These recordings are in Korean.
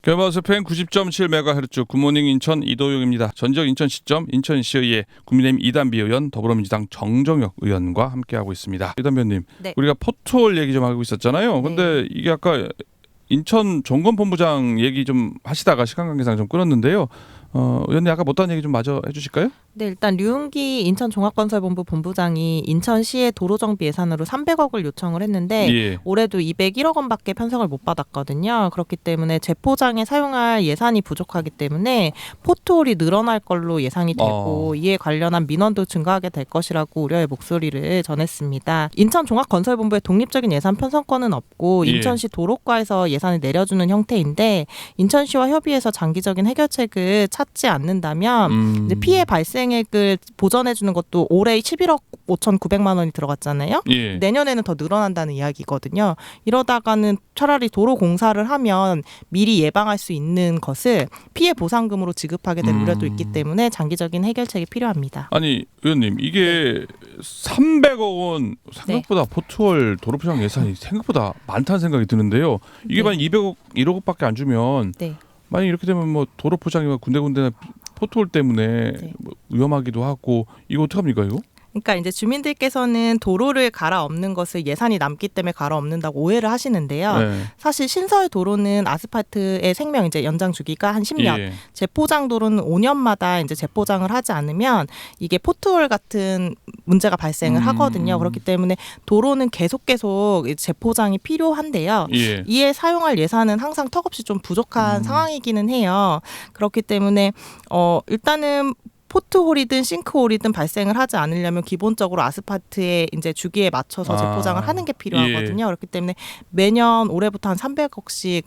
개마스 FM 90.7MHz 굿모닝 인천 이도용입니다. 전적 인천 시점 인천시의회 국민의힘 이단비 의원 더불어민주당 정정혁 의원과 함께하고 있습니다. 이단비 의원님, 네. 우리가 포트홀 얘기 좀 하고 있었잖아요. 근데 이게 아까 인천 종건본부장 얘기 좀 하시다가 시간 관계상 좀 끊었는데요. 의원님 아까 못한 얘기 좀 마저 해주실까요? 네, 일단 류은기 인천종합건설본부 본부장이 인천시의 도로정비 예산으로 300억을 요청을 했는데 예. 올해도 201억 원밖에 편성을 못 받았거든요. 그렇기 때문에 재포장에 사용할 예산이 부족하기 때문에 포트홀이 늘어날 걸로 예상이 되고 이에 관련한 민원도 증가하게 될 것이라고 우려의 목소리를 전했습니다. 인천종합건설본부의 독립적인 예산 편성권은 없고 인천시 도로과에서 예산을 내려주는 형태인데 인천시와 협의해서 장기적인 해결책을 찾지 않는다면 이제 피해 발생액을 보전해 주는 것도 올해 11억 5,900만 원이 들어갔잖아요. 예. 내년에는 더 늘어난다는 이야기거든요. 이러다가는 차라리 도로 공사를 하면 미리 예방할 수 있는 것을 피해 보상금으로 지급하게 될 우려도 있기 때문에 장기적인 해결책이 필요합니다. 아니 의원님, 이게 300억 원 생각보다 포트홀 도로포장 예산이 생각보다 많다는 생각이 드는데요. 이게 만약 200억 1억밖에 안 주면 만약 이렇게 되면 뭐 도로 포장이나 군데군데 포트홀 때문에 뭐 위험하기도 하고 이거 어떡합니까 이거? 그러니까 이제 주민들께서는 도로를 갈아엎는 것을 예산이 남기 때문에 갈아엎는다고 오해를 하시는데요. 사실 신설 도로는 아스팔트의 생명 이제 연장 주기가 한 10년, 재포장 도로는 5년마다 이제 재포장을 하지 않으면 이게 포트홀 같은 문제가 발생을 하거든요. 그렇기 때문에 도로는 계속 재포장이 필요한데요. 이에 사용할 예산은 항상 턱없이 좀 부족한 상황이기는 해요. 그렇기 때문에 일단은 포트홀이든 싱크홀이든 발생을 하지 않으려면 기본적으로 아스팔트의 이제 주기에 맞춰서 재포장을 하는 게 필요하거든요. 그렇기 때문에 매년 올해부터 한 300억씩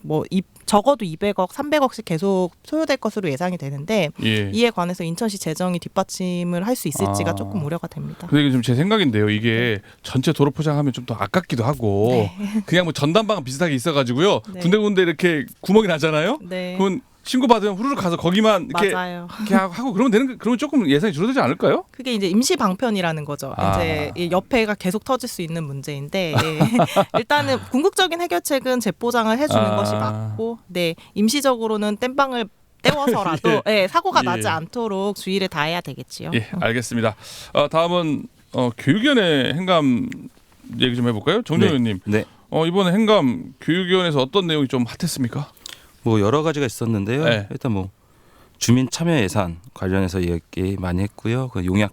적어도 200억, 300억씩 계속 소요될 것으로 예상이 되는데 이에 관해서 인천시 재정이 뒷받침을 할 수 있을지가 조금 우려가 됩니다. 근데 이게 좀 제 생각인데요. 이게 전체 도로 포장하면 좀 더 아깝기도 하고 그냥 뭐 전담방 비슷하게 있어가지고요. 군데군데 이렇게 구멍이 나잖아요. 그건 신고 받으면 후루룩 가서 거기만 이렇게 하고 그러면 그러면 조금 예산이 줄어들지 않을까요? 그게 이제 임시 방편이라는 거죠. 이제 옆에가 계속 터질 수 있는 문제인데 일단은 궁극적인 해결책은 재포장을 해주는 것이 맞고, 임시적으로는 땜빵을 떼워서라도 사고가 나지 않도록 주의를 다해야 되겠지요. 알겠습니다. 다음은 교육위원회 행감 얘기 좀 해볼까요, 정정 의원님? 이번에 행감 교육위원회에서 어떤 내용이 좀 핫했습니까? 뭐 여러 가지가 있었는데요. 일단 뭐 주민 참여 예산 관련해서 얘기 많이 했고요. 그 용역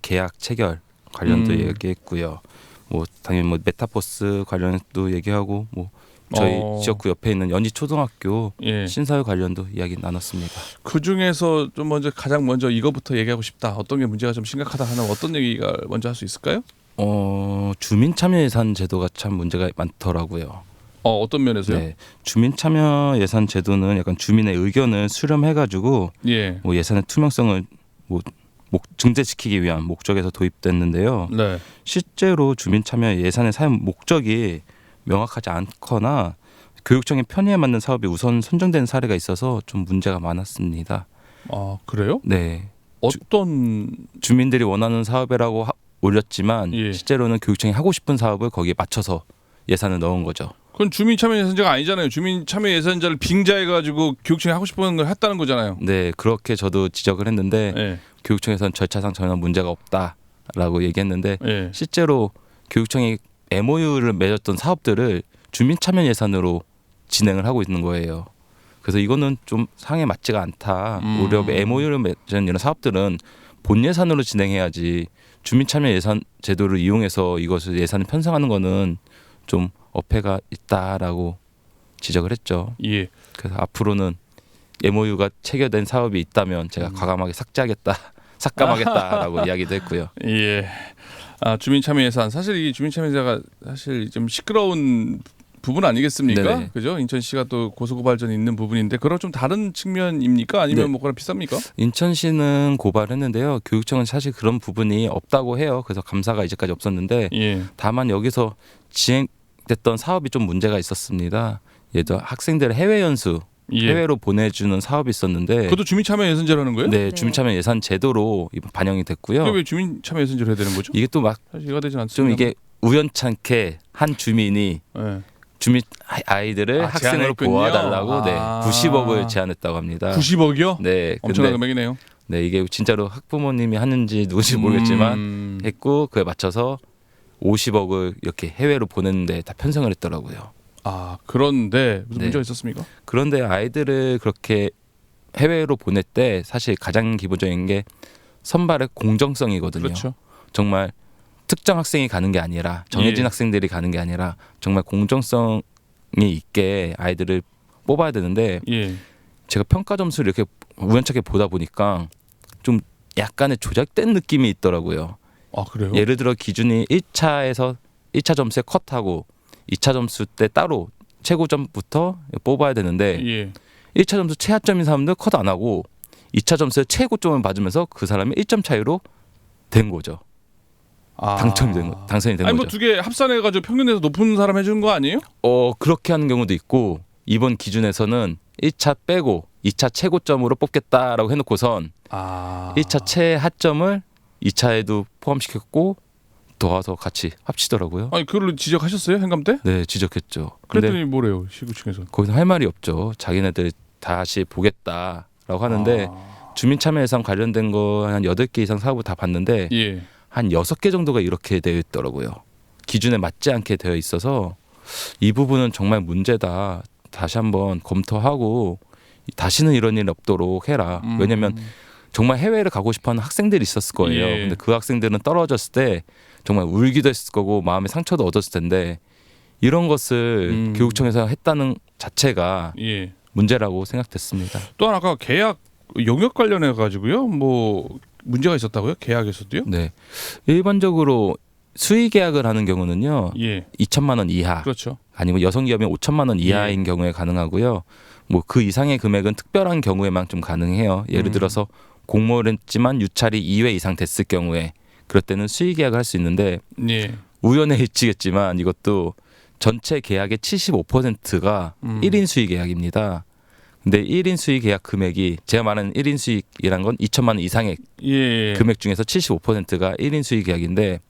계약 체결 관련도 얘기했고요. 뭐 당연히 뭐 메타버스 관련도 얘기하고 뭐 저희 지역구 옆에 있는 연지 초등학교 신사유 관련도 이야기 나눴습니다. 그 중에서 좀 가장 먼저 이거부터 얘기하고 싶다. 어떤 게 문제가 좀 심각하다 하는 어떤 얘기가 먼저 할 수 있을까요? 주민 참여 예산 제도가 참 문제가 많더라고요. 어떤 면에서요? 주민 참여 예산 제도는 약간 주민의 의견을 수렴해가지고 뭐 예산의 투명성을 증대시키기 위한 목적에서 도입됐는데요. 실제로 주민 참여 예산의 사용 목적이 명확하지 않거나 교육청의 편의에 맞는 사업이 우선 선정된 사례가 있어서 좀 문제가 많았습니다. 그래요? 네. 어떤 주민들이 원하는 사업이라고 올렸지만 실제로는 교육청이 하고 싶은 사업을 거기에 맞춰서 예산을 넣은 거죠. 그건 주민 참여 예산자가 아니잖아요. 주민 참여 예산자를 빙자해가지고 교육청이 하고 싶은 걸 했다는 거잖아요. 네, 그렇게 저도 지적을 했는데 교육청에서는 절차상 전혀 문제가 없다라고 얘기했는데 실제로 교육청이 MOU를 맺었던 사업들을 주민 참여 예산으로 진행을 하고 있는 거예요. 그래서 이거는 좀 상에 맞지가 않다. 오히려 MOU를 맺은 이런 사업들은 본 예산으로 진행해야지 주민 참여 예산 제도를 이용해서 이것을 예산을 편성하는 거는 좀 어폐가 있다라고 지적을 했죠. 그래서 앞으로는 MOU가 체결된 사업이 있다면 제가 과감하게 삭감하겠다라고 이야기도 했고요. 주민 참여 예산, 사실 이 주민 참여 예산가 사실 좀 시끄러운 부분 아니겠습니까? 그죠? 인천시가 또 고소고발전이 있는 부분인데 그런 좀 다른 측면입니까? 아니면 뭐 그런 비쌉니까? 인천시는 고발했는데요. 교육청은 사실 그런 부분이 없다고 해요. 그래서 감사가 이제까지 없었는데 다만 여기서 진행됐던 사업이 좀 문제가 있었습니다. 예를 들어 학생들의 해외 연수 해외로 보내주는 사업이 있었는데 그것도 주민 참여 예산제라는 거예요? 네, 주민 참여 예산 제도로 반영이 됐고요. 왜 주민 참여 예산제로 해야 되는 거죠? 이게 또 막 사실 이해가 되지 않습니다. 좀 이게 우연찮게 한 주민이 주민 아이들을 학생으로 보호해달라고 90억을 제안했다고 합니다. 90억이요? 네, 엄청난 금액이네요. 네, 이게 진짜로 학부모님이 하는지 누군지 모르겠지만 했고 그에 맞춰서 50억을 이렇게 해외로 보냈는데 다 편성을 했더라고요. 그런데 무슨 문제가 있었습니까? 그런데 아이들을 그렇게 해외로 보낼 때 사실 가장 기본적인 게 선발의 공정성이거든요. 그렇죠. 정말 특정 학생이 가는 게 아니라 정해진 학생들이 가는 게 아니라 정말 공정성이 있게 아이들을 뽑아야 되는데 제가 평가 점수를 이렇게 우연찮게 보다 보니까 좀 약간의 조작된 느낌이 있더라고요. 그래요? 예를 들어 기준이 1차에서 1차 점수에 컷하고 2차 점수 때 따로 최고점부터 뽑아야 되는데 1차 점수 최하점인 사람들 컷 안 하고 2차 점수에 최고점을 받으면서 그 사람이 1점 차이로 된 거죠. 당선이 된 거죠. 뭐 두 개 합산해가지고 평균 내서 높은 사람 해주는 거 아니에요? 그렇게 하는 경우도 있고 이번 기준에서는 1차 빼고 2차 최고점으로 뽑겠다라고 해놓고선 1차 최하점을 2차에도 포함시켰고 더와서 같이 합치더라고요. 그걸로 지적하셨어요? 행감 때? 네, 지적했죠. 그랬더니 뭐래요? 시구층에서. 거기서 할 말이 없죠. 자기네들 다시 보겠다라고 하는데 주민참여 예산 관련된 거 한 8개 이상 사업을 다 봤는데 한 6개 정도가 이렇게 되어 있더라고요. 기준에 맞지 않게 되어 있어서 이 부분은 정말 문제다. 다시 한번 검토하고 다시는 이런 일이 없도록 해라. 왜냐하면 정말 해외를 가고 싶어하는 학생들이 있었을 거예요. 근데 그 학생들은 떨어졌을 때 정말 울기도 했을 거고 마음의 상처도 얻었을 텐데 이런 것을 교육청에서 했다는 자체가 문제라고 생각됐습니다. 또 하나 아까 계약 영역 관련해 가지고요. 뭐 문제가 있었다고요? 계약에서도요? 네. 일반적으로 수의 계약을 하는 경우는요. 2천만 원 이하. 그렇죠. 아니면 여성 기업이면 5천만 원 이하인 경우에 가능하고요. 뭐 그 이상의 금액은 특별한 경우에만 좀 가능해요. 예를 들어서 공모를 했지만 유찰이 2회 이상 됐을 경우에 그럴 때는 수의 계약을 할 수 있는데 우연의 일치겠지만 이것도 전체 계약의 75%가 1인 수의 계약입니다. 근데 1인 수의 계약 금액이 제가 말하는 1인 수익이란 건 2천만 원 이상의 금액 중에서 75%가 1인 수의 계약인데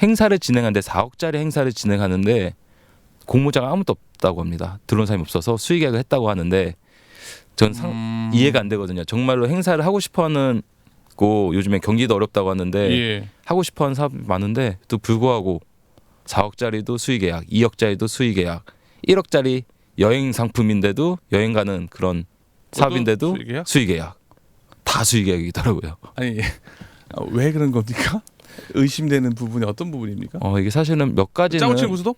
행사를 진행하는데 4억짜리 행사를 진행하는데 공모자가 아무도 없다고 합니다. 들어온 사람이 없어서 수의 계약을 했다고 하는데 전 이해가 안 되거든요. 정말로 행사를 하고 싶어하는 고 요즘에 경기도 어렵다고 하는데 하고 싶어하는 사업이 많은데 또 불구하고 4억짜리도 수의 계약, 2억짜리도 수의 계약, 1억짜리 여행 상품인데도 여행 가는 그런 사업인데도 수의 계약. 다 수의 계약이더라고요. 아니 왜 그런 겁니까? 의심되는 부분이 어떤 부분입니까? 이게 사실은 몇 가지는 짜고 고수도?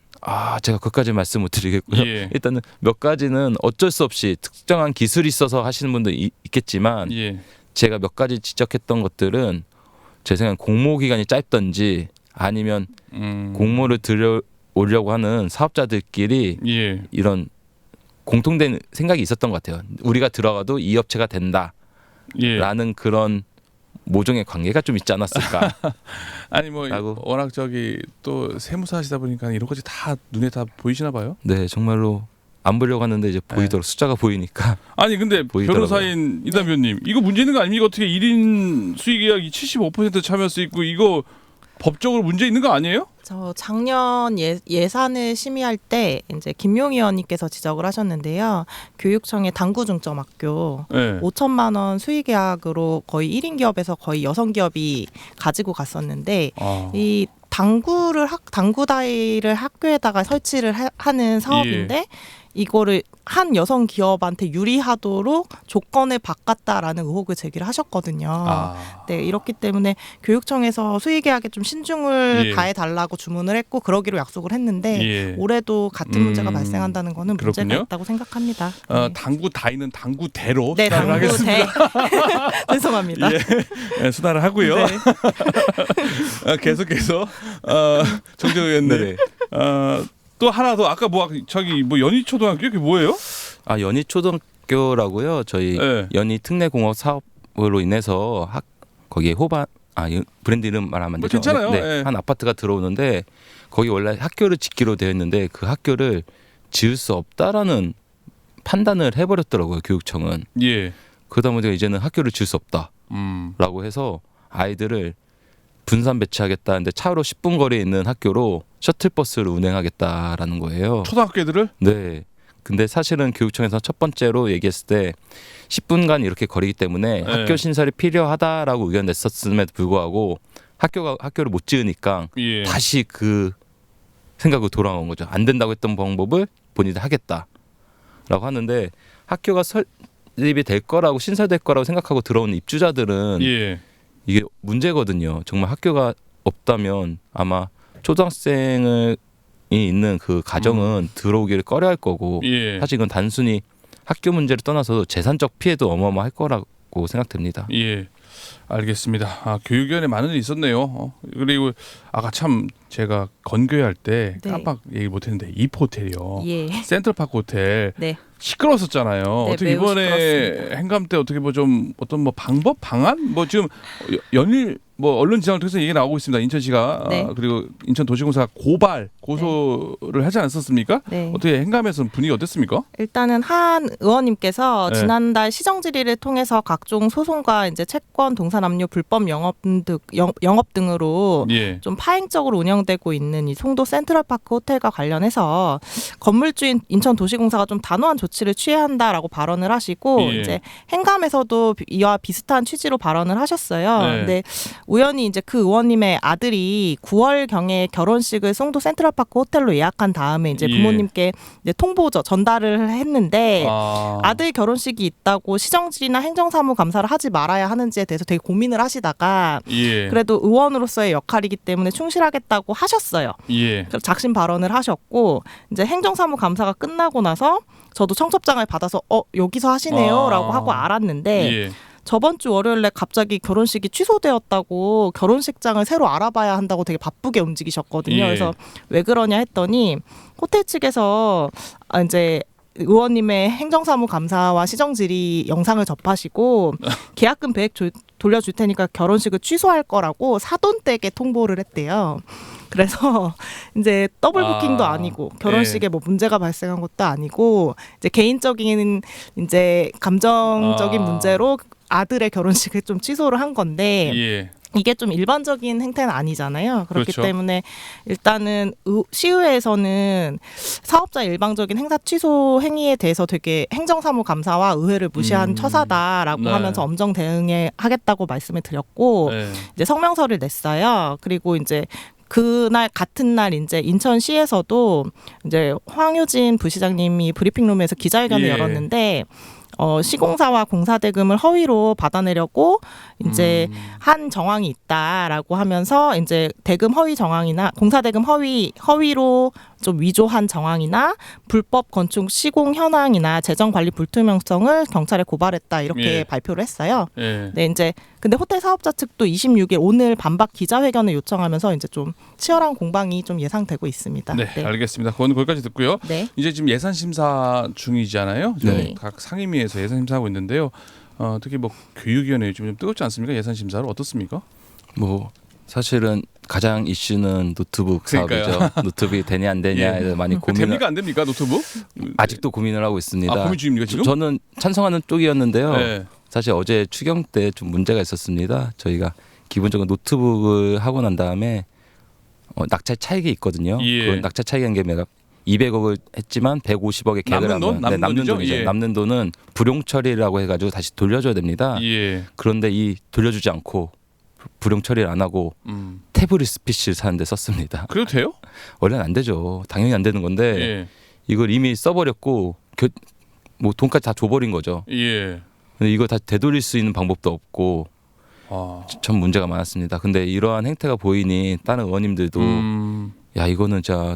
제가 그것까지 말씀 못 드리겠고요. 일단은 몇 가지는 어쩔 수 없이 특정한 기술이 있어서 하시는 분도 있겠지만 제가 몇 가지 지적했던 것들은 제 생각엔 공모 기간이 짧던지 아니면 공모를 들여오려고 하는 사업자들끼리 이런 공통된 생각이 있었던 것 같아요. 우리가 들어가도 이 업체가 된다라는 그런 모종의 관계가 좀 있지 않았을까. 아니 뭐 워낙 또 세무사 하시다 보니까 이런 것이 다 눈에 다 보이시나 봐요. 네, 정말로 안 보려고 하는데 이제 보이도록 숫자가 보이니까. 아니 근데 보이더라고요. 변호사인 이 대표님 이거 문제 있는 거 아닙니까? 어떻게 1인 수의 계약이 75% 참여할 수 있고 이거 법적으로 문제 있는 거 아니에요? 저 작년 예산을 심의할 때 이제 김용희 의원님께서 지적을 하셨는데요. 교육청의 당구중점학교 5천만 원 수의 계약으로 거의 1인 기업에서 거의 여성 기업이 가지고 갔었는데 이 당구다이를 학교에다가 설치를 하는 사업인데 이거를 한 여성 기업한테 유리하도록 조건을 바꿨다라는 의혹을 제기를 하셨거든요. 네, 이렇기 때문에 교육청에서 수의 계약에 좀 신중을 다해달라고 주문을 했고 그러기로 약속을 했는데 올해도 같은 문제가 발생한다는 거는 문제가 있다고 생각합니다. 네. 당구다이는 당구대로 네, 수달을 하겠습니다. 죄송합니다. 수달을 하고요. 계속해서 정재호 의원님. 또 하나 더 아까 뭐 연희초등학교 이게 뭐예요? 연희초등학교라고요. 저희 연희 특례공업 사업으로 인해서 거기에 브랜드 이름 말하면 안 되죠. 괜찮아요. 네, 한 아파트가 들어오는데 거기 원래 학교를 짓기로 되어 있는데 그 학교를 지을 수 없다라는 판단을 해버렸더라고요. 교육청은. 그러다 보니까 이제는 학교를 지을 수 없다라고 해서 아이들을 분산 배치하겠다는데 차로 10분 거리에 있는 학교로 셔틀버스를 운행하겠다라는 거예요. 초등학교 애들을? 네. 근데 사실은 교육청에서 첫 번째로 얘기했을 때 10분간 이렇게 거리기 때문에 네. 학교 신설이 필요하다라고 의견 냈었음에도 불구하고 학교를 못 지으니까 예. 다시 그 생각으로 돌아온 거죠. 안 된다고 했던 방법을 본인들 하겠다라고 하는데 학교가 설립이 될 거라고 신설될 거라고 생각하고 들어온 입주자들은 예. 이게 문제거든요. 정말 학교가 없다면 아마 초등학생이 있는 그 가정은 들어오기를 꺼려할 거고 예. 사실 이건 단순히 학교 문제를 떠나서 재산적 피해도 어마어마할 거라고 생각됩니다. 예. 알겠습니다. 교육위원회 많은 일이 있었네요. 그리고 아까 참 제가 건교회 할 때 깜빡 얘기 못했는데 이포호텔이요. 예. 센트럴파크 호텔 네. 시끄러웠었잖아요. 네, 어떻게 매우 이번에 시끄럽습니다. 행감 때 어떻게 뭐 좀 어떤 뭐 방법 방안 뭐 지금 연일 뭐 언론 지상을 통해서 얘기 나오고 있습니다. 인천시가 네. 그리고 인천도시공사가 고소를 하지 않았었습니까? 네. 어떻게 행감에서 분위기 어땠습니까? 일단은 한 의원님께서 네. 지난달 시정 질의를 통해서 각종 소송과 이제 채권, 동산압류, 불법 영업 등으로 예. 좀 파행적으로 운영되고 있는 이 송도 센트럴파크 호텔과 관련해서 건물주인 인천도시공사가 좀 단호한 조치를 취해야 한다라고 발언을 하시고 예. 이제 행감에서도 이와 비슷한 취지로 발언을 하셨어요. 네. 근데 우연히 이제 그 의원님의 아들이 9월 경에 결혼식을 송도 센트럴파크 호텔로 예약한 다음에 이제 예. 부모님께 이제 전달을 했는데 아. 아들 결혼식이 있다고 시정질이나 행정사무감사를 하지 말아야 하는지에 대해서 되게 고민을 하시다가 예. 그래도 의원으로서의 역할이기 때문에 충실하겠다고 하셨어요. 예. 그래서 작심 발언을 하셨고 이제 행정사무감사가 끝나고 나서 저도 청첩장을 받아서 여기서 하시네요라고 하고 알았는데 예. 저번 주 월요일에 갑자기 결혼식이 취소되었다고 결혼식장을 새로 알아봐야 한다고 되게 바쁘게 움직이셨거든요. 예. 그래서 왜 그러냐 했더니 호텔 측에서 이제 의원님의 행정사무 감사와 시정질의 영상을 접하시고 계약금 100 돌려줄 테니까 결혼식을 취소할 거라고 사돈댁에 통보를 했대요. 그래서 이제 더블 부킹도 아니고 결혼식에 뭐 문제가 발생한 것도 아니고 이제 개인적인 이제 감정적인 문제로 아들의 결혼식을 좀 취소를 한 건데 예. 이게 좀 일반적인 행태는 아니잖아요. 그렇기 그렇죠. 때문에 일단은 시의회에서는 사업자 일방적인 행사 취소 행위에 대해서 되게 행정사무감사와 의회를 무시한 처사다라고 네. 하면서 엄정 대응하겠다고 말씀을 드렸고 네. 이제 성명서를 냈어요. 그리고 이제 그날 같은 날 이제 인천시에서도 이제 황효진 부시장님이 브리핑룸에서 기자회견을 예. 열었는데 시공사와 공사대금을 허위로 받아내려고 이제 한 정황이 있다라고 하면서 이제 대금 허위 정황이나 공사대금 허위로 좀 위조한 정황이나 불법 건축 시공 현황이나 재정 관리 불투명성을 경찰에 고발했다 이렇게 예. 발표를 했어요. 예. 네, 이제 근데 호텔 사업자 측도 26일 오늘 반박 기자회견을 요청하면서 이제 좀 치열한 공방이 좀 예상되고 있습니다. 네, 알겠습니다. 그건 거기까지 듣고요. 네. 이제 지금 예산 심사 중이잖아요. 네. 각 상임위에서 예산 심사하고 있는데요. 특히 뭐 교육위원회 요즘 좀 뜨겁지 않습니까? 예산 심사를 어떻습니까? 뭐 사실은 가장 이슈는 노트북 사업이죠. 노트북이 되냐 안 되냐에 많이 고민을 됩니까 안 됩니까 노트북? 아직도 고민을 하고 있습니다. 고민 중입니까 지금? 저는 찬성하는 쪽이었는데요. 네. 사실 어제 추경 때 좀 문제가 있었습니다. 저희가 기본적으로 노트북을 하고 난 다음에 낙찰 차익이 있거든요. 예. 그 낙찰 차익인 게 내가 200억을 했지만 150억의 계획을 남는 돈? 하면 남는 돈이죠. 예. 남는 돈은 불용 처리라고 해가지고 다시 돌려줘야 됩니다. 예. 그런데 이 돌려주지 않고 불용 처리를 안 하고 태블릿 PC를 사는데 썼습니다. 그래도 돼요? 원래는 안 되죠. 당연히 안 되는 건데 예. 이걸 이미 써버렸고 뭐 돈까지 다 줘버린 거죠. 예. 근데 이거 다 되돌릴 수 있는 방법도 없고 참 문제가 많았습니다. 근데 이러한 행태가 보이니 다른 의원님들도 야 이거는 진짜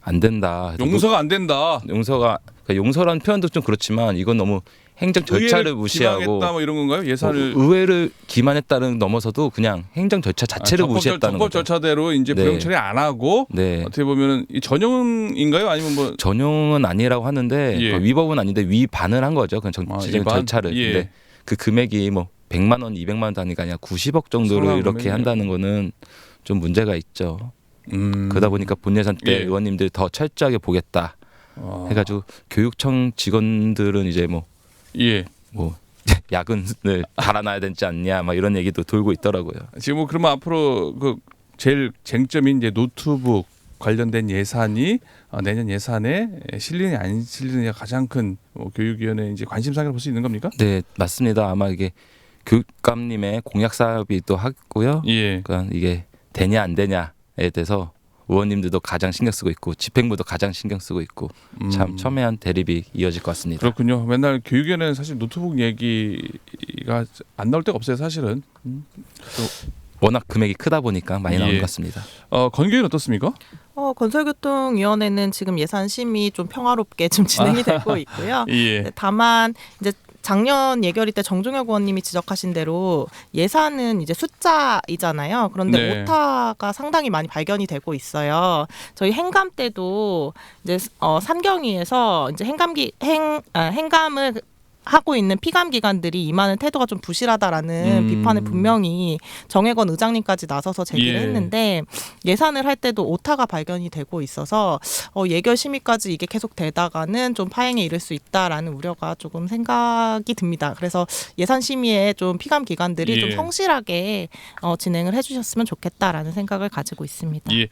안 된다. 용서가 안 된다. 그러니까 용서라는 표현도 좀 그렇지만 이건 너무 행정 절차를 무시하고 기망했다 뭐 이런 건가요? 예산을 의회를 기만했다는 넘어서도 그냥 행정 절차 자체를 무시했다는 적법 거죠. 절차대로 이제 네. 불용 처리 안 하고 네. 어떻게 보면은 이 전용인가요? 아니면 뭐 전용은 아니라고 하는데 예. 위법은 아닌데 위반을 한 거죠. 그냥 정치적인 위반? 절차를. 예. 근데 그 금액이 뭐 100만 원, 200만 원 단위가 아니라 90억 정도를 상당한 이렇게 금액이네요. 한다는 거는 좀 문제가 있죠. 그러다 보니까 본예산 때 예. 의원님들 더 철저하게 보겠다 해가지고 교육청 직원들은 이제 뭐 야근을 달아놔야 되지 않냐 막 이런 얘기도 돌고 있더라고요. 지금 뭐 그러면 앞으로 그 제일 쟁점인 이제 노트북 관련된 예산이 내년 예산에 실리느냐 안 실리느냐가 가장 큰 교육위원회 이제 관심사라고 볼 수 있는 겁니까? 네, 맞습니다. 아마 이게 교육감님의 공약 사업이 또 하고요. 예. 그러니까 이게 되냐 안 되냐에 대해서 의원님들도 가장 신경 쓰고 있고 집행부도 가장 신경 쓰고 있고 참 첨예한 대립이 이어질 것 같습니다. 그렇군요. 맨날 교육위원회는 사실 노트북 얘기가 안 나올 데가 없어요, 사실은. 워낙 금액이 크다 보니까 많이 나온 것 같습니다. 건교위는 어떻습니까? 건설교통위원회는 지금 예산 심의 좀 평화롭게 좀 진행이 되고 있고요. 예. 다만 이제 작년 예결위 때 정종혁 의원님이 지적하신 대로 예산은 이제 숫자이잖아요. 그런데 네. 오타가 상당히 많이 발견이 되고 있어요. 저희 행감 때도 이제 산경위에서 이제 행감을 하고 있는 피감 기관들이 임하는 태도가 좀 부실하다라는 비판을 분명히 정혜건 의장님까지 나서서 제기를 했는데 예산을 할 때도 오타가 발견이 되고 있어서 예결 심의까지 이게 계속 되다가는 좀 파행에 이를 수 있다라는 우려가 조금 생각이 듭니다. 그래서 예산 심의에 좀 피감 기관들이 좀 성실하게 진행을 해주셨으면 좋겠다라는 생각을 가지고 있습니다. 예.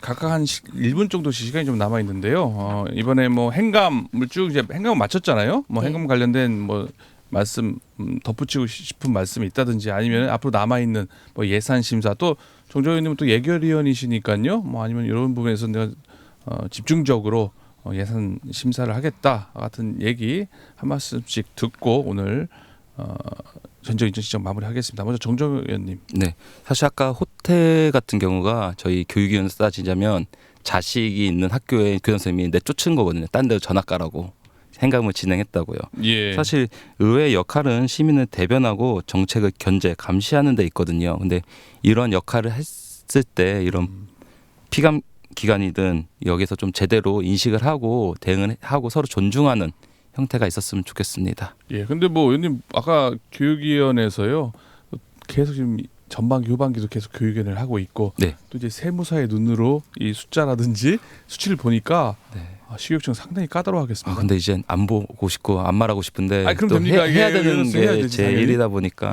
각각 한 1분 정도 시간이 좀 남아 있는데요. 이번에 뭐 행감을 쭉 이제 행감을 마쳤잖아요. 뭐 행감 관련된 뭐 말씀 덧붙이고 싶은 말씀이 있다든지 아니면 앞으로 남아 있는 뭐 예산 심사 또 정종현 의원님은 또 예결위원이시니까요. 뭐 아니면 이런 부분에서 내가 집중적으로 예산 심사를 하겠다 같은 얘기 한 말씀씩 듣고 오늘 전적 인천 시정 마무리하겠습니다. 먼저 정종현 의원님. 네, 사실 아까 호태 같은 경우가 저희 교육위원회 따지자면 자식이 있는 학교에 교장 선생님이 내쫓은 거거든요. 딴 데로 전학 가라고. 행감을 진행했다고요. 예. 사실 의회의 역할은 시민을 대변하고 정책을 견제, 감시하는 데 있거든요. 근데 이런 역할을 했을 때 이런 피감 기관이든 여기서 좀 제대로 인식을 하고 대응을 하고 서로 존중하는 형태가 있었으면 좋겠습니다. 예. 근데 뭐 의원님 아까 교육위원회에서요. 계속 지금 전반기 후반기도 계속 교육위원회를 하고 있고 네. 또 이제 세무사의 눈으로 이 숫자라든지 수치를 보니까 시교육청 상당히 까다로워하겠습니다. 근데 이제 안 보고 싶고 안 말하고 싶은데 그럼 또 됩니까? 해야 되는 게 되지, 제 일이다 보니까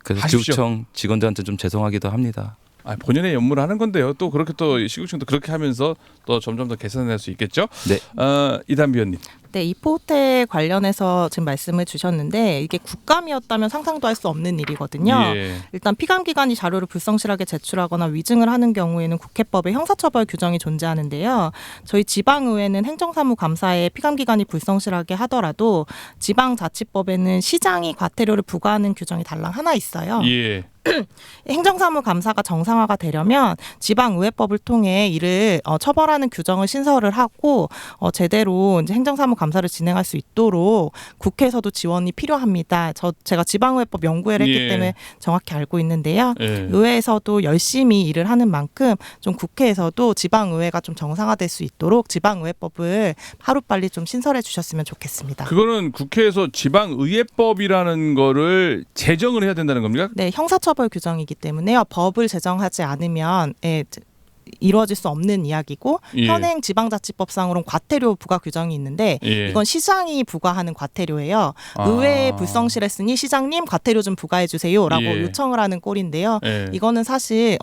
그래서 하십시오. 교육청 직원들한테 좀 죄송하기도 합니다. 본연의 업무를 하는 건데요. 또 그렇게 또 시교육청도 그렇게 하면서 또 점점 더 개선할 수 있겠죠. 네. 이단비 의원님. 네, 이포호텔 관련해서 지금 말씀을 주셨는데 이게 국감이었다면 상상도 할 수 없는 일이거든요. 예. 일단 피감기관이 자료를 불성실하게 제출하거나 위증을 하는 경우에는 국회법에 형사처벌 규정이 존재하는데요. 저희 지방의회는 행정사무감사에 피감기관이 불성실하게 하더라도 지방자치법에는 시장이 과태료를 부과하는 규정이 달랑 하나 있어요. 예. 행정사무감사가 정상화가 되려면 지방의회법을 통해 이를 처벌하는 규정을 신설을 하고 제대로 이제 행정사무감사를 진행할 수 있도록 국회에서도 지원이 필요합니다. 제가 지방의회법 연구회를 했기 때문에 정확히 알고 있는데요. 의회에서도 열심히 일을 하는 만큼 좀 국회에서도 지방의회가 좀 정상화될 수 있도록 지방의회법을 하루빨리 좀 신설해 주셨으면 좋겠습니다. 그거는 국회에서 지방의회법이라는 거를 제정을 해야 된다는 겁니까? 네, 형사처벌 규정이기 때문에요. 법을 제정하지 않으면 이루어질 수 없는 이야기고 현행 지방자치법상으로는 과태료 부과 규정이 있는데 이건 시장이 부과하는 과태료예요. 의회에 불성실했으니 시장님 과태료 좀 부과해 주세요라고 요청을 하는 꼴인데요. 이거는 사실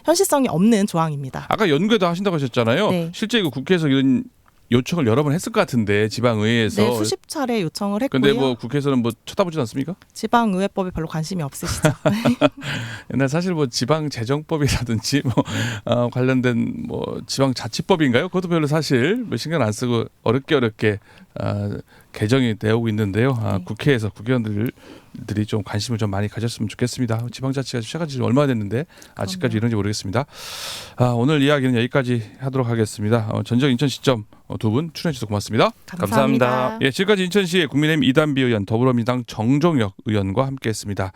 현실성이 없는 조항입니다. 아까 연구회도 하신다고 하셨잖아요. 네. 실제 이거 국회에서 이런 요청을 여러 번 했을 것 같은데 지방의회에서. 네, 수십 차례 요청을 했고요. 근데 뭐 국회에서는 뭐 쳐다보지 않습니까? 지방의회법에 별로 관심이 없으시죠. 옛날 사실 뭐 지방재정법이라든지 뭐 관련된 뭐 지방자치법인가요? 그것도 별로 사실 뭐 신경 안 쓰고 어렵게 개정이 되어오고 있는데요. 국회에서 국회의원들이 좀 관심을 좀 많이 가졌으면 좋겠습니다. 지방자치가 시작한 지 얼마 됐는데 아직까지 이런지 모르겠습니다. 오늘 이야기는 여기까지 하도록 하겠습니다. 전적 인천 시점 두 분 출연해 주셔서 고맙습니다. 감사합니다. 예, 지금까지 인천시의 국민의힘 이단비 의원, 더불어민주당 정종혁 의원과 함께했습니다.